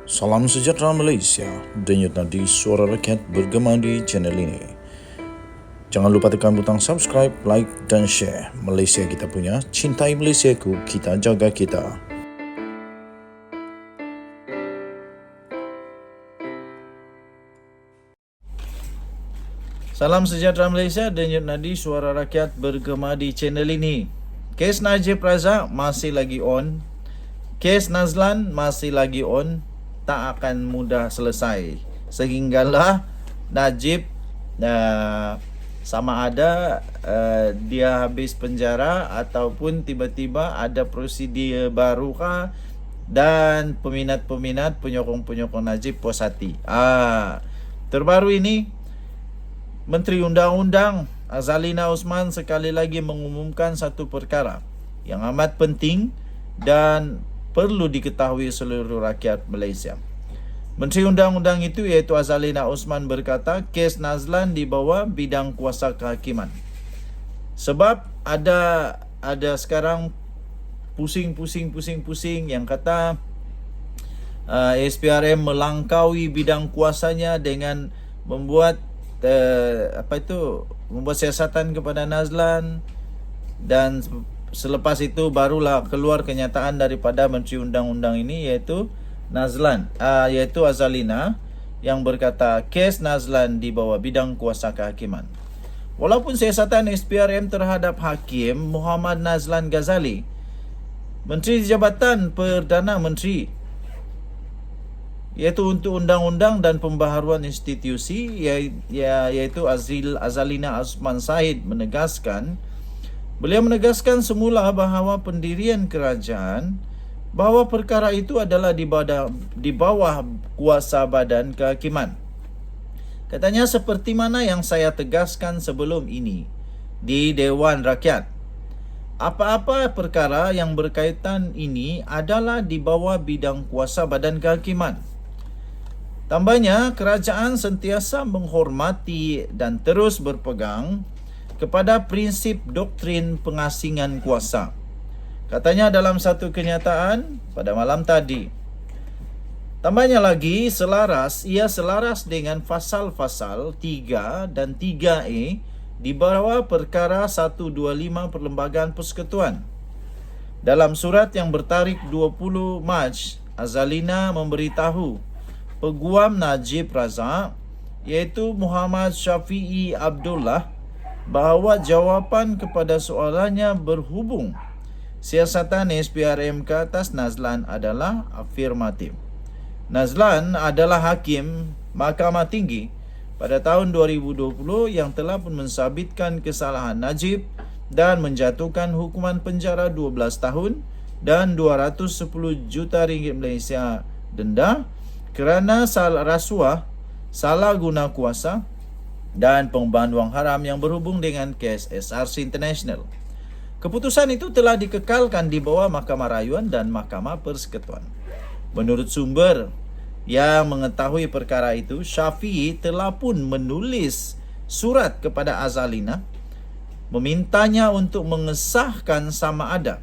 Salam sejahtera Malaysia, denyut nadi suara rakyat bergema di channel ini. Jangan lupa tekan butang subscribe, like dan share. Malaysia kita punya, cintai Malaysiaku, kita jaga kita. Salam sejahtera Malaysia, denyut nadi suara rakyat bergema di channel ini. Kes Najib Razak masih lagi on. Kes Nazlan masih lagi on. Tak akan mudah selesai sehinggalah Najib sama ada dia habis penjara ataupun tiba-tiba ada prosedur barukah dan peminat-peminat penyokong-penyokong Najib puas hati. Terbaru ini Menteri Undang-Undang Azalina Osman sekali lagi mengumumkan satu perkara yang amat penting dan perlu diketahui seluruh rakyat Malaysia. Menteri Undang-Undang itu iaitu Azalina Osman berkata kes Nazlan di bawah bidang kuasa kehakiman. Sebab ada sekarang pusing yang kata SPRM melangkaui bidang kuasanya dengan membuat membuat siasatan kepada Nazlan, dan selepas itu barulah keluar kenyataan daripada Menteri Undang-Undang ini iaitu Azalina yang berkata kes Nazlan di bawah bidang kuasa kehakiman. Walaupun siasatan SPRM terhadap Hakim Muhammad Nazlan Ghazali, Menteri Jabatan Perdana Menteri, iaitu untuk Undang-Undang dan Pembaharuan Institusi, iaitu Azalina Osman Said beliau menegaskan semula bahawa pendirian kerajaan, bahawa perkara itu adalah di bawah kuasa badan kehakiman. Katanya seperti mana yang saya tegaskan sebelum ini di Dewan Rakyat. Apa-apa perkara yang berkaitan ini adalah di bawah bidang kuasa badan kehakiman. Tambahnya, kerajaan sentiasa menghormati dan terus berpegang kepada prinsip doktrin pengasingan kuasa. Katanya dalam satu kenyataan pada malam tadi. Tambahnya lagi, ia selaras dengan fasal-fasal 3 dan 3A di bawah perkara 125 Perlembagaan Persekutuan. Dalam surat yang bertarikh 20 Mac, Azalina memberitahu Peguam Najib Razak iaitu Muhammad Syafiee Abdullah bahawa jawapan kepada soalannya berhubung siasatan SPRM ke atas Nazlan adalah afirmatif. Nazlan adalah Hakim Mahkamah Tinggi pada tahun 2020 yang telah pun mensabitkan kesalahan Najib dan menjatuhkan hukuman penjara 12 tahun dan 210 juta ringgit Malaysia denda kerana rasuah, salah guna kuasa dan pengubahan wang haram yang berhubung dengan kes SRC International. Keputusan itu telah dikekalkan di bawah Mahkamah Rayuan dan Mahkamah Persekutuan. Menurut sumber yang mengetahui perkara itu, Syafiee telah pun menulis surat kepada Azalina memintanya untuk mengesahkan sama ada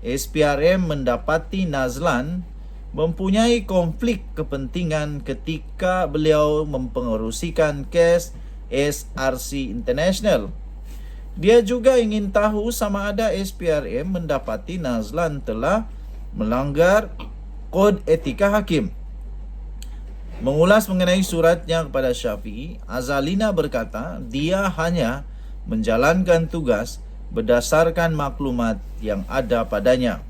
SPRM mendapati Nazlan mempunyai konflik kepentingan ketika beliau mempengerusikan kes SRC International. Dia juga ingin tahu sama ada SPRM mendapati Nazlan telah melanggar kod etika hakim. Mengulas mengenai suratnya kepada Syafiee, Azalina berkata dia hanya menjalankan tugas berdasarkan maklumat yang ada padanya.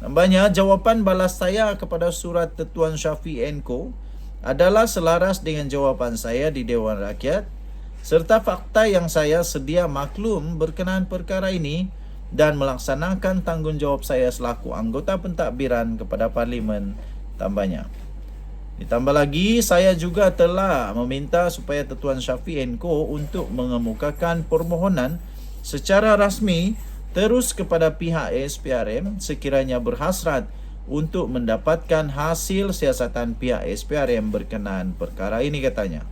Tambahnya, jawapan balas saya kepada surat Tuan Syafiee & Co adalah selaras dengan jawapan saya di Dewan Rakyat serta fakta yang saya sedia maklum berkenaan perkara ini dan melaksanakan tanggungjawab saya selaku anggota pentadbiran kepada Parlimen, tambahnya. Ditambah lagi, saya juga telah meminta supaya Tuan Syafiee & Co untuk mengemukakan permohonan secara rasmi terus kepada pihak SPRM sekiranya berhasrat untuk mendapatkan hasil siasatan pihak SPRM berkenaan perkara ini, katanya.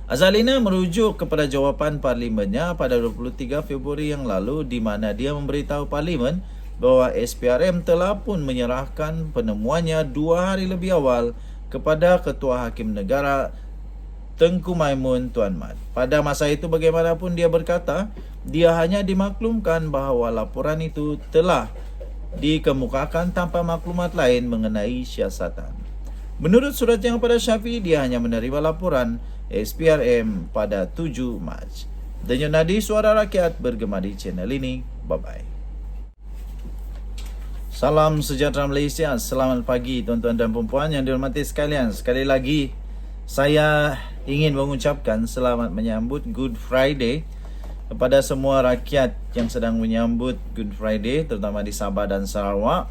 Azalina merujuk kepada jawapan parlimennya pada 23 Februari yang lalu di mana dia memberitahu parlimen bahwa SPRM telah pun menyerahkan penemuannya 2 hari lebih awal kepada Ketua Hakim Negara Tengku Maimun Tuan Mat. Pada masa itu bagaimanapun dia berkata, dia hanya dimaklumkan bahawa laporan itu telah dikemukakan tanpa maklumat lain mengenai siasatan. Menurut suratnya kepada Syafiee, dia hanya menerima laporan SPRM pada 7 Mac. Denyut nadi suara rakyat bergema di channel ini. Bye-bye. Salam sejahtera Malaysia. Selamat pagi tuan-tuan dan puan-puan yang dihormati sekalian. Sekali lagi saya ingin mengucapkan selamat menyambut Good Friday kepada semua rakyat yang sedang menyambut Good Friday, terutama di Sabah dan Sarawak.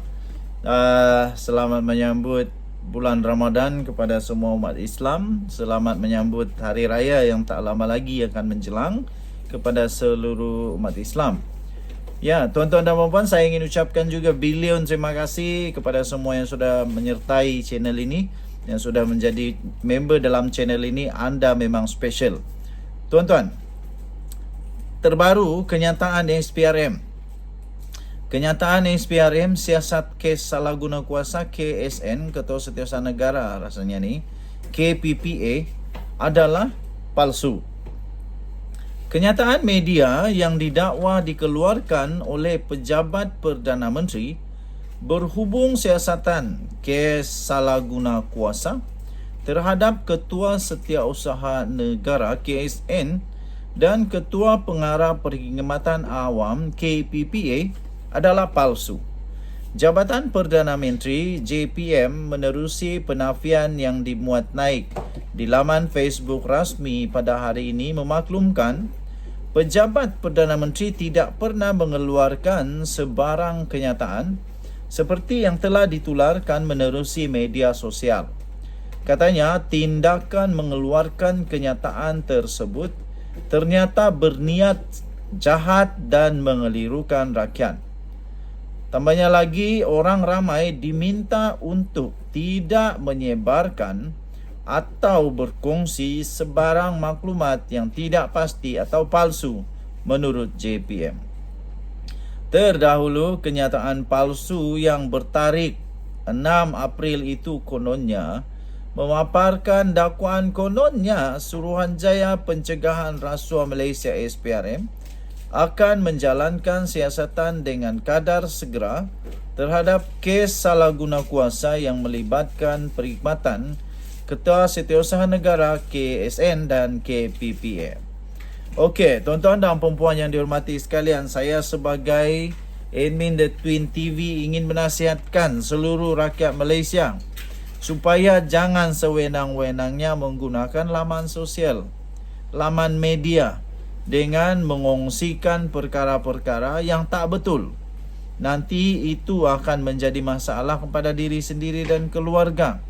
Selamat menyambut bulan Ramadan kepada semua umat Islam. Selamat menyambut hari raya yang tak lama lagi akan menjelang kepada seluruh umat Islam. Ya, tuan-tuan dan puan-puan, saya ingin ucapkan juga bilion terima kasih kepada semua yang sudah menyertai channel ini, yang sudah menjadi member dalam channel ini. Anda memang special. Tuan-tuan, terbaru kenyataan SPRM. Kenyataan SPRM, siasat kes salah guna kuasa KSN, Ketua Setiausaha Negara rasanya ni, KPPA, adalah palsu. Kenyataan media yang didakwa dikeluarkan oleh pejabat Perdana Menteri berhubung siasatan kes salah guna kuasa terhadap Ketua Setiausaha Negara KSN dan Ketua Pengarah Perkhidmatan Awam KPPA adalah palsu. Jabatan Perdana Menteri JPM menerusi penafian yang dimuat naik di laman Facebook rasmi pada hari ini memaklumkan pejabat Perdana Menteri tidak pernah mengeluarkan sebarang kenyataan seperti yang telah ditularkan menerusi media sosial. Katanya tindakan mengeluarkan kenyataan tersebut ternyata berniat jahat dan mengelirukan rakyat. Tambahnya lagi, orang ramai diminta untuk tidak menyebarkan atau berkongsi sebarang maklumat yang tidak pasti atau palsu menurut JPM. Terdahulu, kenyataan palsu yang bertarikh 6 April itu kononnya memaparkan dakwaan kononnya Suruhanjaya Pencegahan Rasuah Malaysia SPRM akan menjalankan siasatan dengan kadar segera terhadap kes salah guna kuasa yang melibatkan perkhidmatan Ketua Setiausaha Negara KSN dan KPPA. Okey, tuan-tuan dan puan-puan yang dihormati sekalian, saya sebagai admin The Twin TV ingin menasihatkan seluruh rakyat Malaysia supaya jangan sewenang-wenangnya menggunakan laman sosial, laman media dengan mengongsikan perkara-perkara yang tak betul. Nanti itu akan menjadi masalah kepada diri sendiri dan keluarga,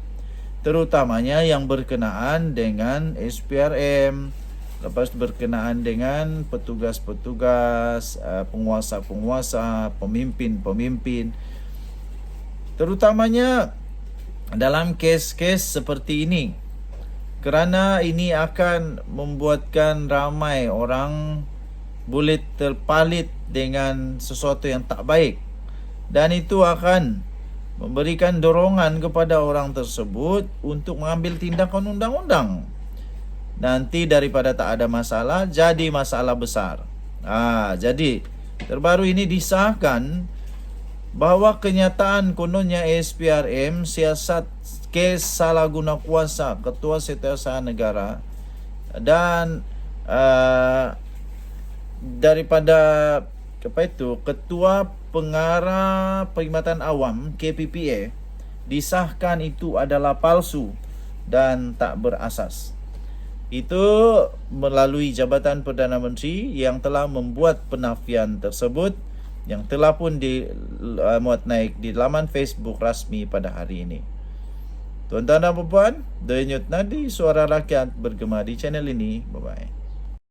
terutamanya yang berkenaan dengan SPRM, lepas berkenaan dengan petugas-petugas, penguasa-penguasa, pemimpin-pemimpin, terutamanya dalam kes-kes seperti ini. Kerana ini akan membuatkan ramai orang boleh terpalit dengan sesuatu yang tak baik. Dan itu akan memberikan dorongan kepada orang tersebut untuk mengambil tindakan undang-undang. Nanti daripada tak ada masalah, jadi masalah besar. Jadi terbaru ini disahkan bahawa kenyataan kononnya SPRM, siasat kes salah guna kuasa Ketua Setiausaha Negara dan daripada Ketua Pengarah Perkhidmatan Awam KPPA disahkan itu adalah palsu dan tak berasas. Itu melalui Jabatan Perdana Menteri yang telah membuat penafian tersebut, yang telah pun dimuat naik di laman Facebook rasmi pada hari ini. Tuan-tuan dan puan-puan, denyut nadi suara rakyat bergema di channel ini. Bye-bye.